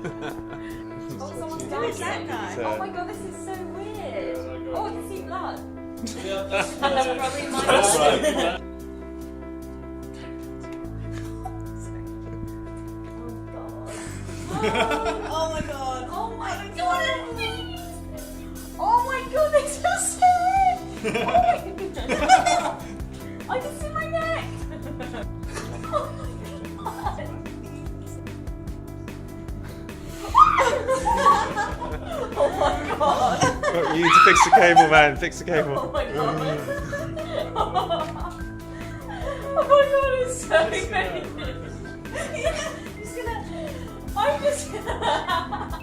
Oh, someone's died that guy. So- Oh my god, this is so weird. Oh, I can see blood. Yeah, that's Probably my That's blood. right. Oh my god. Oh my god. Oh my god, this feels so weird. Oh my god. I can see my neck. Oh my god. Oh my god. You need to fix the cable, man. Fix the Oh cable. my god. Oh my god, it's so crazy. Just gonna. I'm just gonna.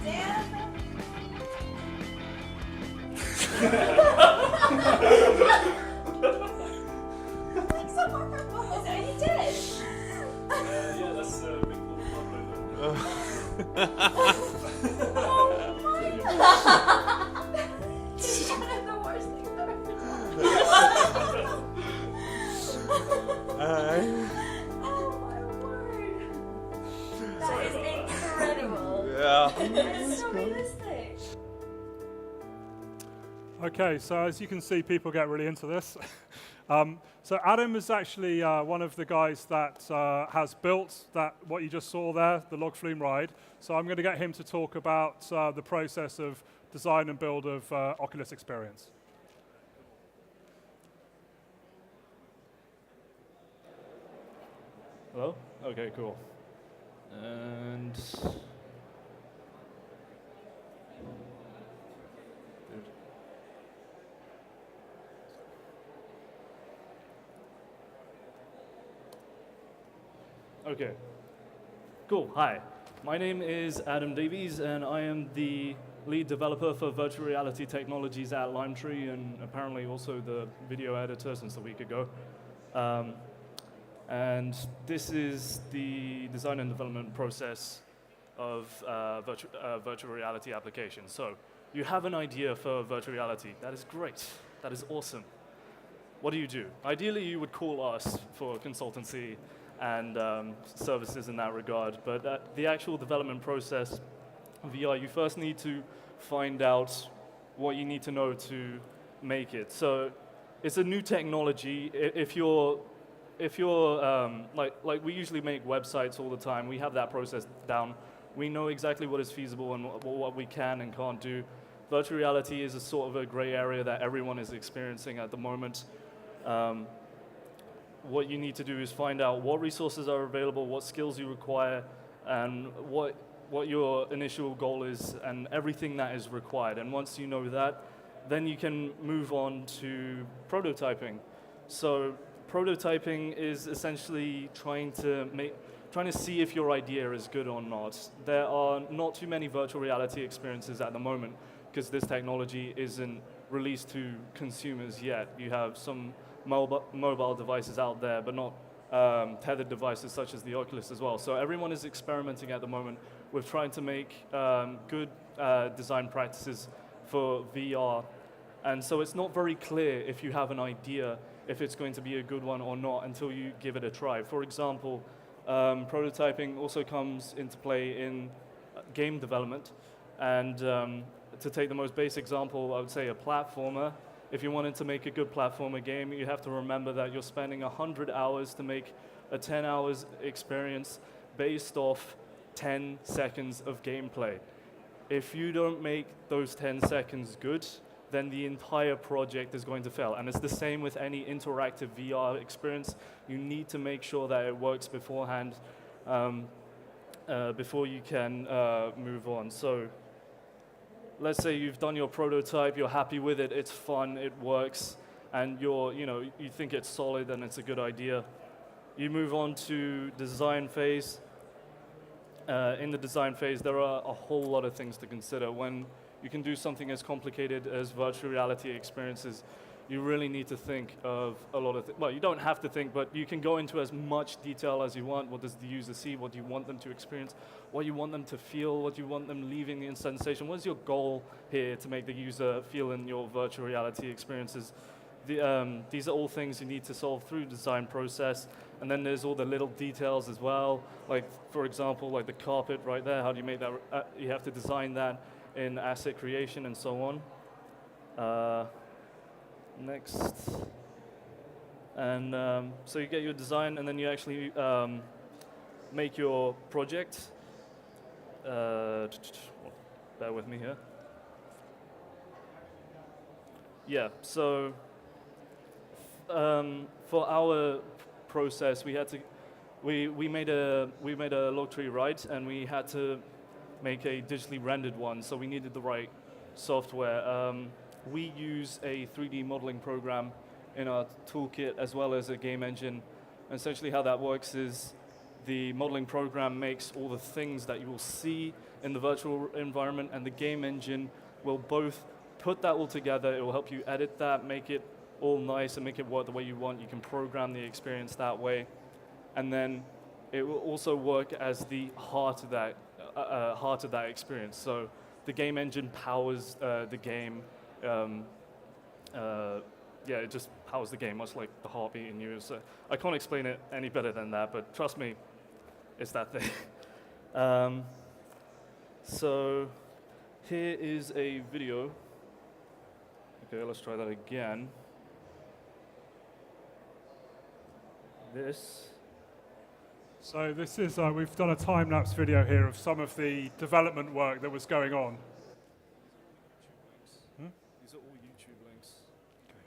Damn. Are you dead? yeah, that's big ball Oh my god! This is one of the worst things I've ever done. Oh my word! That is incredible. Yeah. That is so realistic. Okay, so as you can see, people get really into this. So Adam is actually one of the guys that has built that what you just saw there, the log flume ride. So I'm going to get him to talk about the process of design and build of Oculus Experience. Hello? Okay, cool. And okay. Cool. Hi. My name is Adam Davies, and I am the lead developer for virtual reality technologies at Limetree, and apparently also the video editor since a week ago. And this is the design and development process of virtual reality applications. So you have an idea for virtual reality. That is great. That is awesome. What do? Ideally, you would call us for consultancy and services in that regard. But the actual development process of VR, you first need to find out what you need to know to make it. So it's a new technology. If you're like we usually make websites all the time, we have that process down. We know exactly what is feasible and what we can and can't do. Virtual reality is a sort of a gray area that everyone is experiencing at the moment. What you need to do is find out what resources are available, what skills you require, and what your initial goal is, and everything that is required. And once you know that, then you can move on to prototyping. So prototyping is essentially trying to see if your idea is good or not. There are not too many virtual reality experiences at the moment because this technology isn't released to consumers yet. You have some mobile devices out there, but not tethered devices such as the Oculus as well. So everyone is experimenting at the moment with trying to make good design practices for VR. And so it's not very clear if you have an idea if it's going to be a good one or not until you give it a try. For example, prototyping also comes into play in game development. And to take the most basic example, I would say a platformer. If you wanted to make a good platformer game, you have to remember that you're spending 100 hours to make a 10 hours experience based off 10 seconds of gameplay. If you don't make those 10 seconds good, then the entire project is going to fail. And it's the same with any interactive VR experience. You need to make sure that it works beforehand before you can move on. So let's say you've done your prototype, you're happy with it, it's fun, it works, and you think it's solid and it's a good idea. You move on to design phase. In the design phase, there are a whole lot of things to consider. When you can do something as complicated as virtual reality experiences, you really need to think of a lot of well, you don't have to think, but you can go into as much detail as you want. What does the user see? What do you want them to experience? What you want them to feel? What do you want them leaving in sensation? What is your goal here to make the user feel in your virtual reality experiences? These are all things you need to solve through the design process. And then there's all the little details as well. Like, for example, like the carpet right there. How do you make that? You have to design that in asset creation and so on. Next. And so you get your design, and then you actually make your project. Bear with me here. Yeah, so for our process, we had to we made a Logtree ride, and we had to make a digitally rendered one. So we needed the right software. We use a 3D modeling program in our toolkit as well as a game engine. And essentially, how that works is the modeling program makes all the things that you will see in the virtual environment, and the game engine will both put that all together. It will help you edit that, make it all nice and make it work the way you want. You can program the experience that way. And then it will also work as the heart of that experience. So the game engine powers the game. Yeah, it just powers the game, much like the heartbeat in you. So I can't explain it any better than that, but trust me, it's that thing. So here is a video. Okay, let's try that again. So this is, we've done a time-lapse video here of some of the development work that was going on. These are all YouTube links. Okay.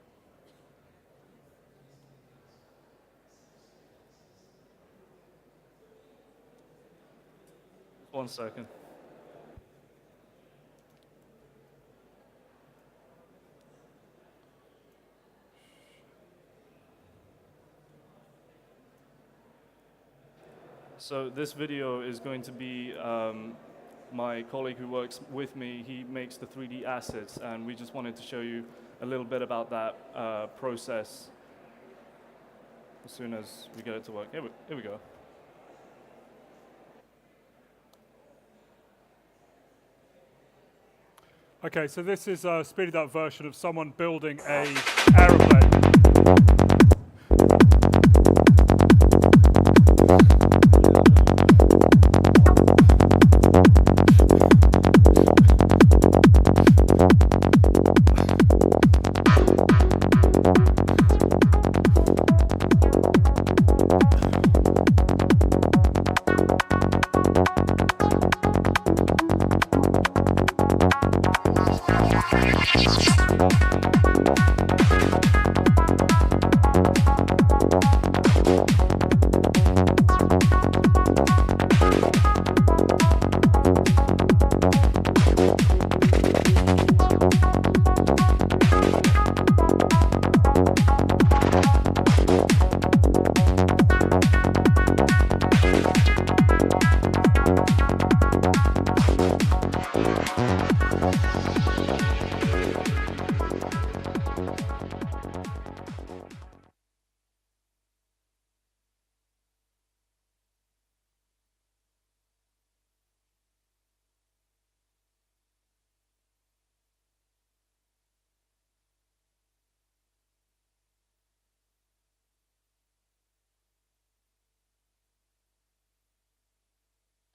1 second. So this video is going to be my colleague who works with me. He makes the 3D assets, and we just wanted to show you a little bit about that process as soon as we get it to work. Here we go. Okay, so this is a speeded up version of someone building a aeroplane.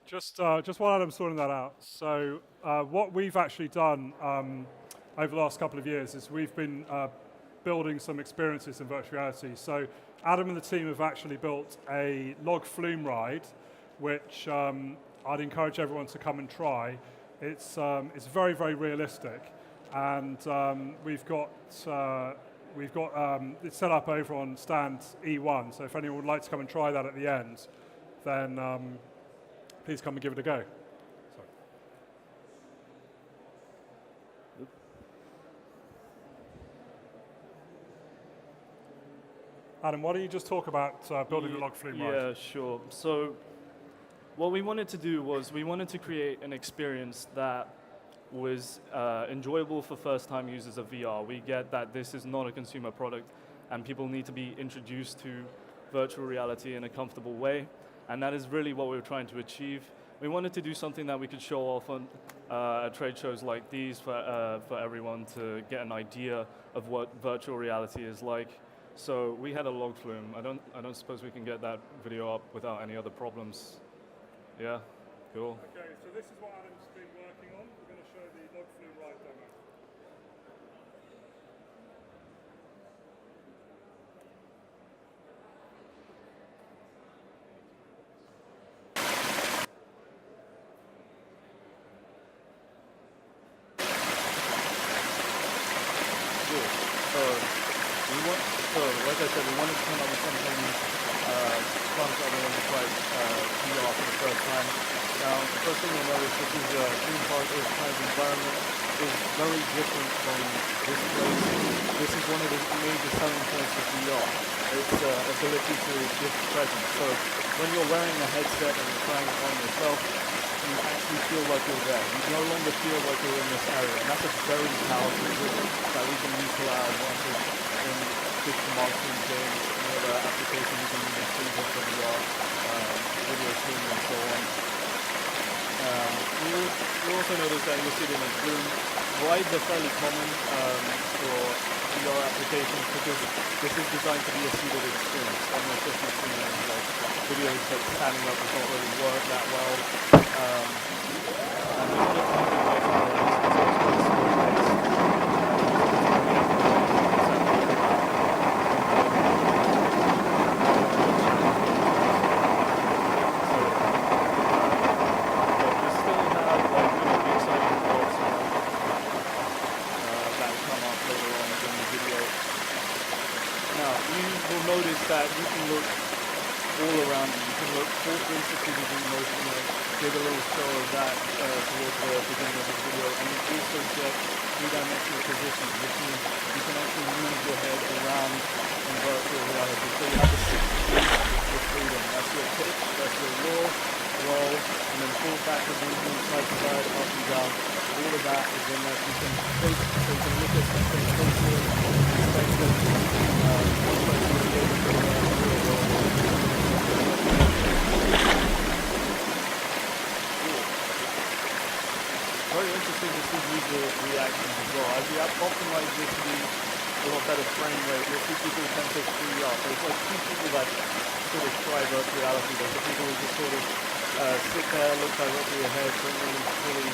Just while Adam's sorting that out, so what we've actually done over the last couple of years is we've been building some experiences in virtual reality. So Adam and the team have actually built a log flume ride, which I'd encourage everyone to come and try. It's very, very realistic, and we've got it's set up over on stand E1. So if anyone would like to come and try that at the end, then please come and give it a go. Sorry. Adam, why don't you just talk about building a log flume ride? Yeah, sure. So what we wanted to do was we wanted to create an experience that was enjoyable for first-time users of VR. We get that this is not a consumer product, and people need to be introduced to virtual reality in a comfortable way, and that is really what we were trying to achieve. We wanted to do something that we could show off on trade shows like these for everyone to get an idea of what virtual reality is like. So we had a log flume. I don't suppose we can get that video up without any other problems. Yeah, cool. Okay, so this is what Adam's been working on. We're going to show the log flume ride demo. Cool. So like I said, we wanted to come up with something fun for everyone to try VR for the first time. Now, the first thing you'll notice, this is a theme park, this kind of environment is very different from this place. This is one of the major selling points of VR. Its ability to give presence. So when you're wearing a headset and you're trying it on yourself, you actually feel like you're there. You no longer feel like you're in this area. And that's a very powerful tool that we can use to our advantage in digital marketing games, any other applications you can use things like VR, video streaming and so on. You'll also notice that you'll see it in a Zoom. Rides are fairly common for VR applications because this is designed to be a seated experience. Almost just like videos that standing up does not really work that well. And we wanted to make it nice and relaxed, so it's quite notice that you can look all around you. You can look full 360 degree motion. Did a little show of that towards the beginning of the video, and you also get three-dimensional positions, which means you can actually move your head around in virtual reality. So you have the 6 degrees of freedom. That's your pitch, that's your roll, and then pull back and move side to side, up and down. All of that is in there. You can face, so you can look at something closer, inspect it, one place to be able to Very interesting to see user reactions as well. As we optimize this to be a lot better frame rate, you'll see people tend to free up. There's like 2 people that sort of try virtual reality. There's the people who just sort of sit there, look directly ahead, don't really fully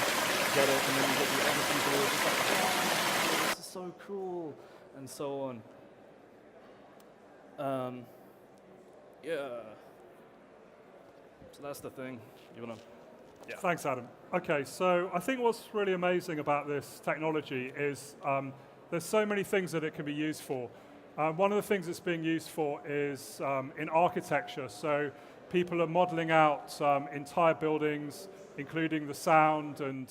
get it, and then you get the other people who are just like, wow, this is so cool, and so on. Yeah. So that's the thing. You wanna? Yeah. Thanks, Adam. Okay, so I think what's really amazing about this technology is there's so many things that it can be used for. One of the things it's being used for is in architecture. So people are modeling out entire buildings, including the sound and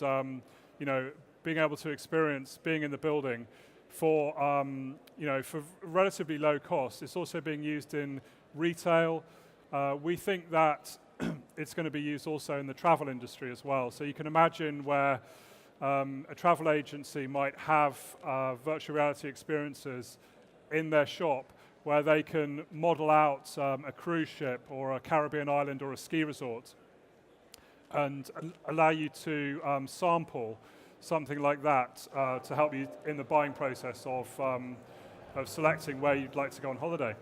being able to experience being in the building for for relatively low cost. It's also being used in retail. We think that it's going to be used also in the travel industry as well. So you can imagine where a travel agency might have virtual reality experiences in their shop where they can model out a cruise ship or a Caribbean island or a ski resort and allow you to sample something like that to help you in the buying process of selecting where you'd like to go on holiday.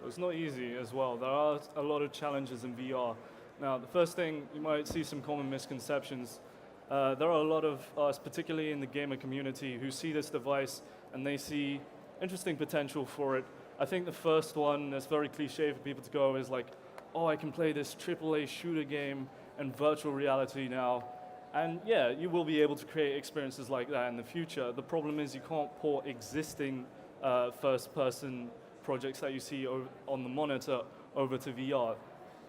It's not easy as well. There are a lot of challenges in VR. Now, the first thing, you might see some common misconceptions. There are a lot of us, particularly in the gamer community, who see this device and they see interesting potential for it. I think the first one that's very cliche for people to go is like, oh, I can play this AAA shooter game in virtual reality now. And yeah, you will be able to create experiences like that in the future. The problem is you can't port existing first-person projects that you see on the monitor over to VR.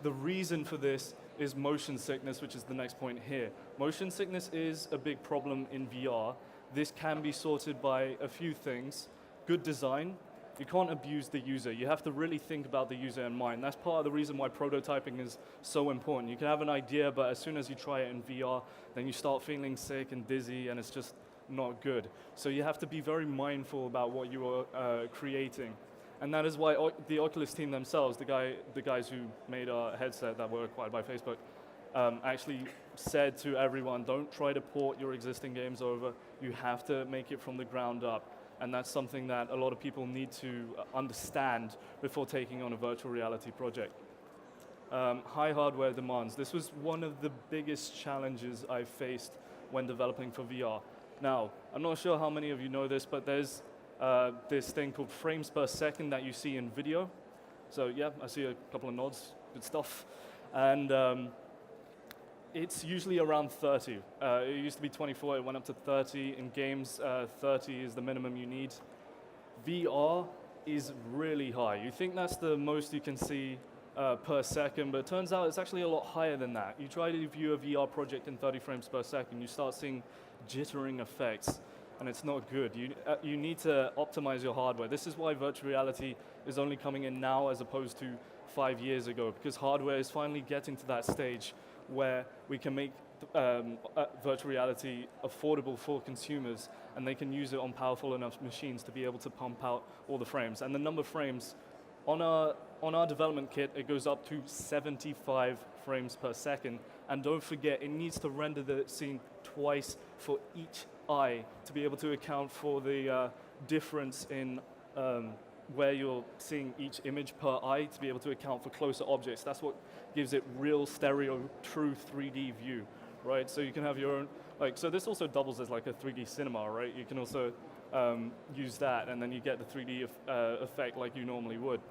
The reason for this is motion sickness, which is the next point here. Motion sickness is a big problem in VR. This can be sorted by a few things. Good design, You can't abuse the user. You have to really think about the user in mind. That's part of the reason why prototyping is so important. You can have an idea, but as soon as you try it in VR, then you start feeling sick and dizzy, and it's just not good. So you have to be very mindful about what you are creating. And that is why the Oculus team themselves, the guys who made a headset that were acquired by Facebook, actually said to everyone, don't try to port your existing games over. You have to make it from the ground up. And that's something that a lot of people need to understand before taking on a virtual reality project. High hardware demands. This was one of the biggest challenges I faced when developing for VR. Now, I'm not sure how many of you know this, but there's this thing called frames per second that you see in video. So yeah, I see a couple of nods, good stuff. And it's usually around 30. It used to be 24, it went up to 30. In games, 30 is the minimum you need. VR is really high. You think that's the most you can see per second, but it turns out it's actually a lot higher than that. You try to view a VR project in 30 frames per second, you start seeing jittering effects, and it's not good. You need to optimize your hardware. This is why virtual reality is only coming in now as opposed to 5 years ago, because hardware is finally getting to that stage where we can make virtual reality affordable for consumers, and they can use it on powerful enough machines to be able to pump out all the frames. And the number of frames, on our development kit, it goes up to 75 frames per second. And don't forget, it needs to render the scene twice for each eye to be able to account for the difference in where you're seeing each image per eye, to be able to account for closer objects. That's what gives it real stereo, true 3D view, right? So you can have your own, so this also doubles as like a 3D cinema, right? You can also use that, and then you get the 3D effect like you normally would.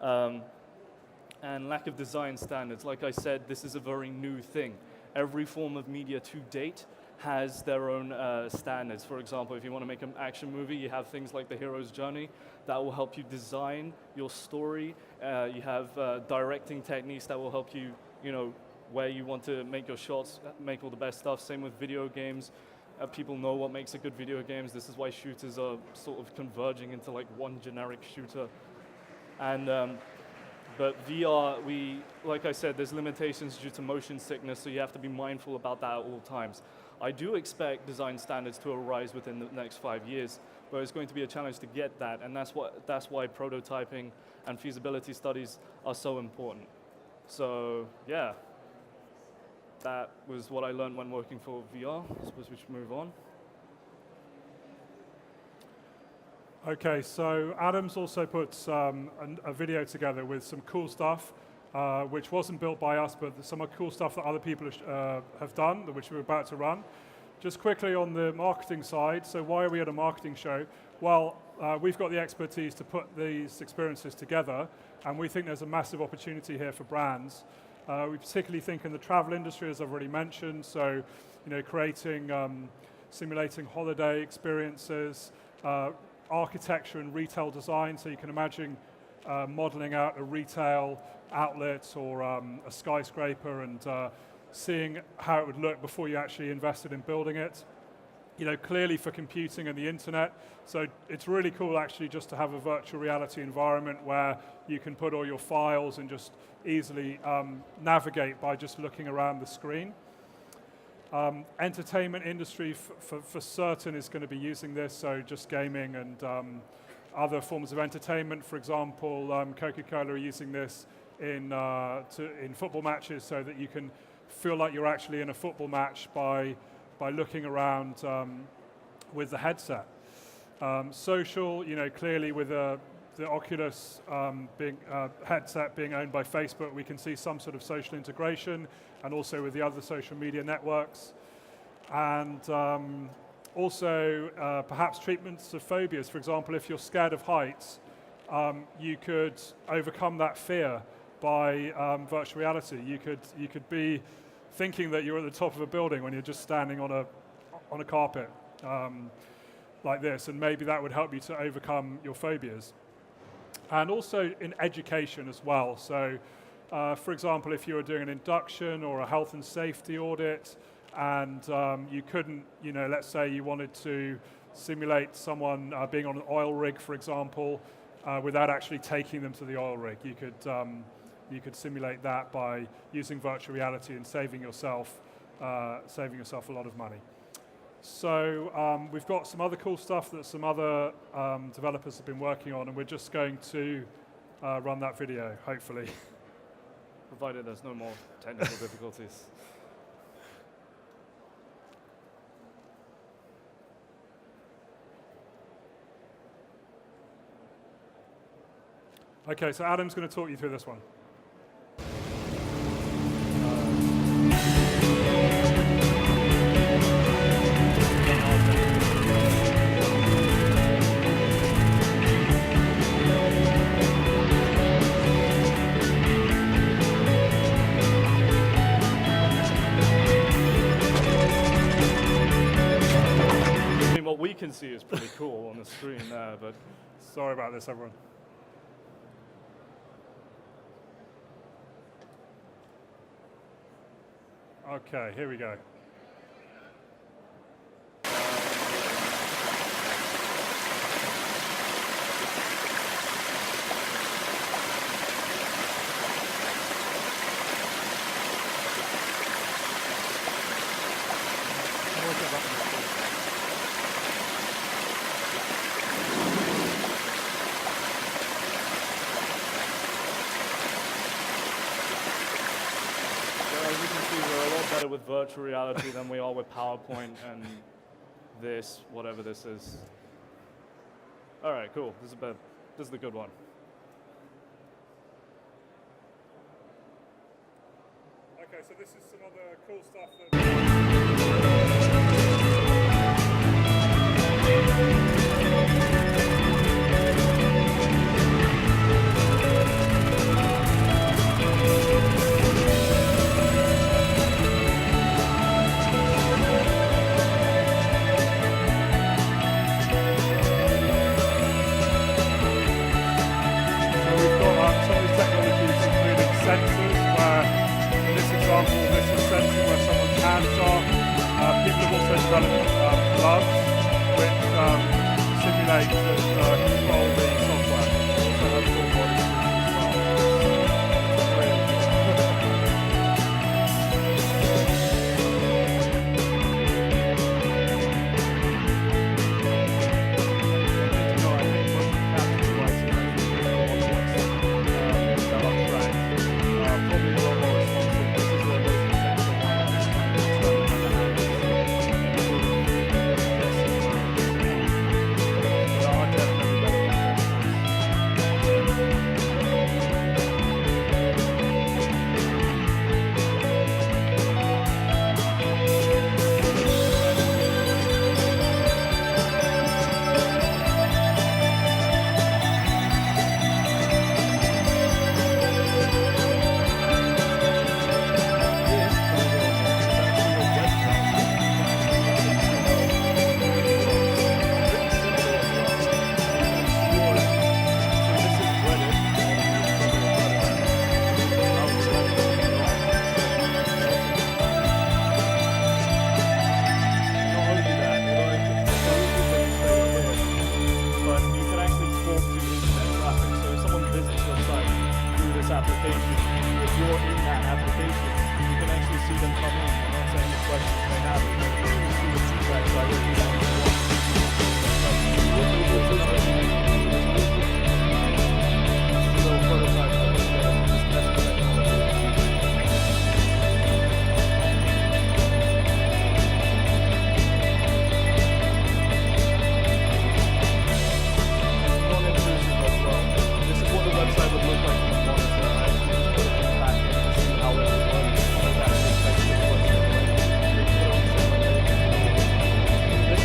And lack of design standards. Like I said, this is a very new thing. Every form of media to date has their own standards. For example, if you want to make an action movie, you have things like the hero's journey that will help you design your story. You have directing techniques that will help you, where you want to make your shots, make all the best stuff. Same with video games. People know what makes a good video games. This is why shooters are sort of converging into like one generic shooter. And but VR, like I said, there's limitations due to motion sickness, so you have to be mindful about that at all times. I do expect design standards to arise within the next 5 years, but it's going to be a challenge to get that, and that's why prototyping and feasibility studies are so important. So yeah, that was what I learned when working for VR. I suppose we should move on. Okay, so Adam's also put a video together with some cool stuff, which wasn't built by us, but some cool stuff that other people have done, which we're about to run. Just quickly on the marketing side, so why are we at a marketing show? Well, we've got the expertise to put these experiences together, and we think there's a massive opportunity here for brands. We particularly think in the travel industry, as I've already mentioned, so creating, simulating holiday experiences, architecture and retail design, so you can imagine modeling out a retail outlet or a skyscraper and seeing how it would look before you actually invested in building it. Clearly for computing and the internet, so it's really cool actually just to have a virtual reality environment where you can put all your files and just easily navigate by just looking around the screen. Entertainment industry for certain is going to be using this, so just gaming and other forms of entertainment. For example, Coca-Cola are using this in football matches, so that you can feel like you're actually in a football match by looking around with the headset. Social, clearly with the Oculus headset being owned by Facebook, we can see some sort of social integration, and also with the other social media networks. And also perhaps treatments of phobias. For example, if you're scared of heights, you could overcome that fear by virtual reality. You could be thinking that you're at the top of a building when you're just standing on a carpet like this, and maybe that would help you to overcome your phobias. And also in education as well. So, for example, if you were doing an induction or a health and safety audit, and you couldn't, let's say you wanted to simulate someone being on an oil rig, for example, without actually taking them to the oil rig. You could simulate that by using virtual reality and saving yourself a lot of money. So we've got some other cool stuff that some other developers have been working on, and we're just going to run that video, hopefully. Provided there's no more technical difficulties. Okay, so Adam's going to talk you through this one. I mean, what we can see is pretty cool on the screen there, but Sorry about this, everyone. Okay, here we go. as you can see, we're a lot better with virtual reality than we are with PowerPoint and this, whatever this is. All right, cool. This is the good one. Okay, so this is some other cool stuff that... Sensors, where in this example, this is sensing where someone's hands are. People have also developed gloves which simulate and control the software. Also have full body suits as well. Really application, if you're in that application, you can actually see them come in and answer any questions they have. You can see the feedback directly on the wall. Little prototype that we get on this test technology. Non-intrusive as well. This is what the website would look like on the monitor. I actually put it in the back end to see how it would work. This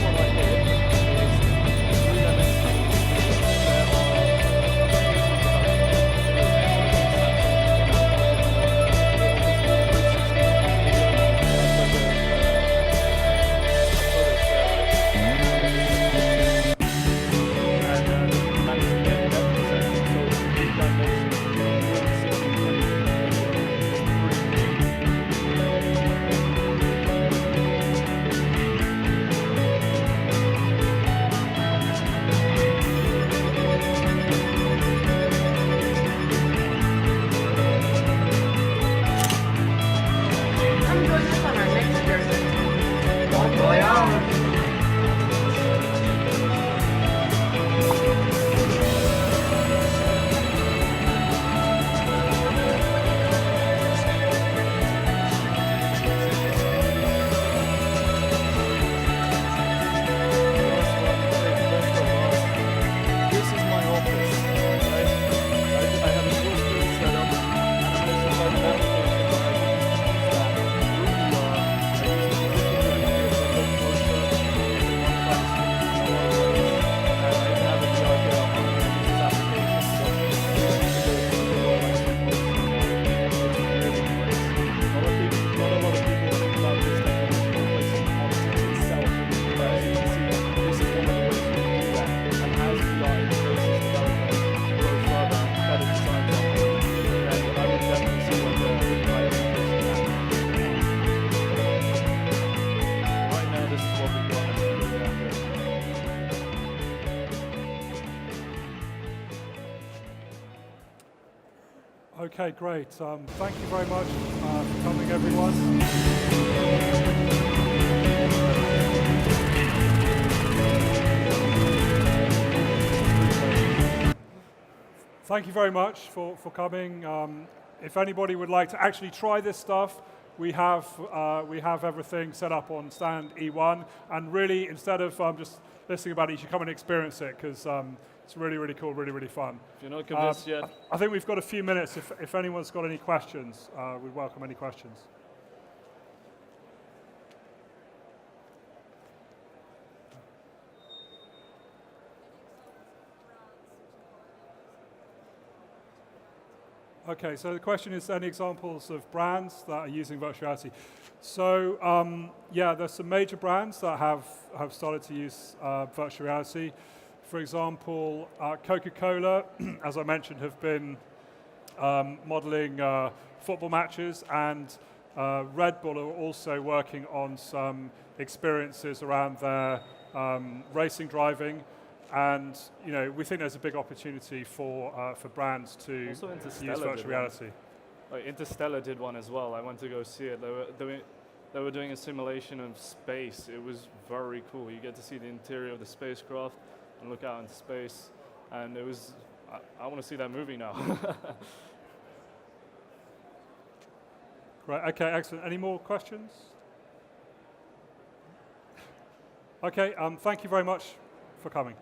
Okay, great. Thank you very much for coming, everyone. Thank you very much for coming. If anybody would like to actually try this stuff, we have everything set up on stand E1. And really, instead of just listening about it, you should come and experience it because it's really, really cool, really, really fun. If you're not convinced yet, I think we've got a few minutes. If anyone's got any questions, we'd welcome any questions. Okay, so the question is, any examples of brands that are using virtual reality? So yeah, there's some major brands that have started to use virtual reality. For example, Coca-Cola, as I mentioned, have been modeling football matches, and Red Bull are also working on some experiences around their racing driving. And we think there's a big opportunity for brands to Also use Interstellar virtual did one. reality. like Interstellar did one as well. I went to go see it. They were doing a simulation of space. It was very cool. You get to see the interior of the spacecraft and look out into space. And it was, I want to see that movie now. Right, okay, excellent. Any more questions? Okay, thank you very much for coming.